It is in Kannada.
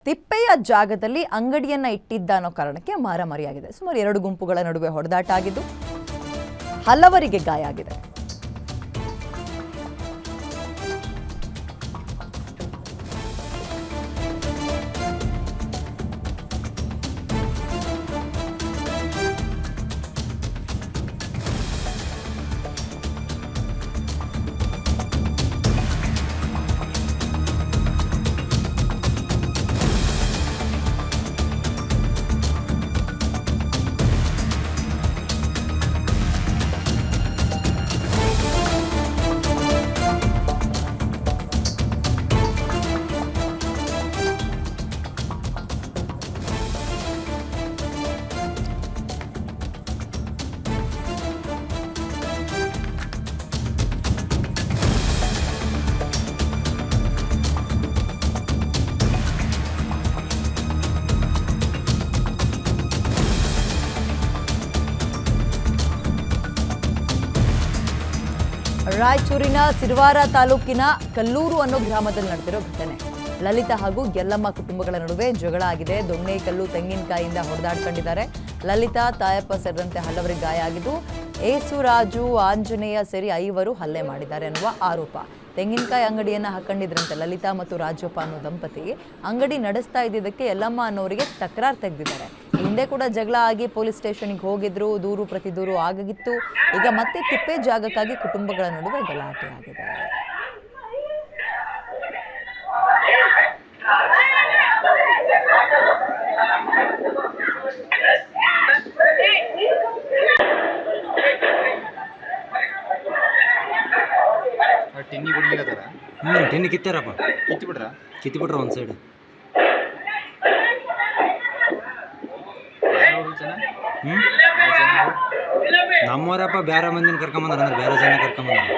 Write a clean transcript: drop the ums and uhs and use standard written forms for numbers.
ತಿಪ್ಪೆಯ ಜಾಗದಲ್ಲಿ ಅಂಗಡಿಯನ್ನ ಇಟ್ಟಿದ್ದ ಅನ್ನೋ ಕಾರಣಕ್ಕೆ ಮಾರಾಮಾರಿಯಾಗಿದೆ. ಸುಮಾರು 2 ಗುಂಪುಗಳ ನಡುವೆ ಹೊಡೆದಾಟ ಆಗಿದ್ದು ಹಲವರಿಗೆ ಗಾಯ ಆಗಿದೆ. ರಾಯಚೂರಿನ ಸಿರವಾರ ತಾಲೂಕಿನ ಕಲ್ಲೂರು ಅನ್ನೋ ಗ್ರಾಮದಲ್ಲಿ ನಡೆದಿರೋ ಘಟನೆ. ಲಲಿತಾ ಹಾಗೂ ಯಲ್ಲಮ್ಮ ಕುಟುಂಬಗಳ ನಡುವೆ ಜಗಳ ಆಗಿದೆ. ದೊಣ್ಣೆ ಕಲ್ಲು ತೆಂಗಿನಕಾಯಿಯಿಂದ ಹೊಡೆದಾಡ್ಕೊಂಡಿದ್ದಾರೆ. ಲಲಿತಾ, ತಾಯಪ್ಪ ಸೇರಿದಂತೆ ಹಲವರಿಗೆ ಗಾಯ ಆಗಿದ್ದು ಏಸುರಾಜು, ಆಂಜನೇಯ ಸೇರಿ 5 ಹಲ್ಲೆ ಮಾಡಿದ್ದಾರೆ ಅನ್ನುವ ಆರೋಪ. ತೆಂಗಿನಕಾಯಿ ಅಂಗಡಿಯನ್ನ ಹಾಕೊಂಡಿದ್ರಂತೆ ಲಲಿತಾ ಮತ್ತು ರಾಜಪ್ಪ ಅನ್ನೋ ದಂಪತಿ. ಅಂಗಡಿ ನಡೆಸ್ತಾ ಇದ್ದಿದ್ದಕ್ಕೆ ಯಲ್ಲಮ್ಮ ಅನ್ನೋರಿಗೆ ತಕರಾರು ತೆಗೆದಿದ್ದಾರೆ. ಹಿಂದೆ ಕೂಡ ಜಗಳ ಆಗಿ ಪೊಲೀಸ್ ಸ್ಟೇಷನ್ಗೆ ಹೋಗಿದ್ರು, ದೂರು ಪ್ರತಿದೂರು ಆಗಿತ್ತು. ಈಗ ಮತ್ತೆ ತಿಪ್ಪೆ ಜಾಗಕ್ಕಾಗಿ ಕುಟುಂಬಗಳ ನಡುವೆ ಗಲಾಟೆ ಆಗಿದೆ. ಟಿನ್ನಿ ಕಿತ್ತಾರಪ್ಪ, ಕಿತ್ತಿಬಿಟ್ರ ಒಂದು ಸೈಡ್. ನಮ್ಮವರಪ್ಪ ಬೇರೆ ಮಂದಿನ ಕರ್ಕೊಂಬಂದಾರ, ಅಂದ್ರೆ ಬೇರೆ ಜನ ಕರ್ಕೊಂಬಂದಾರ.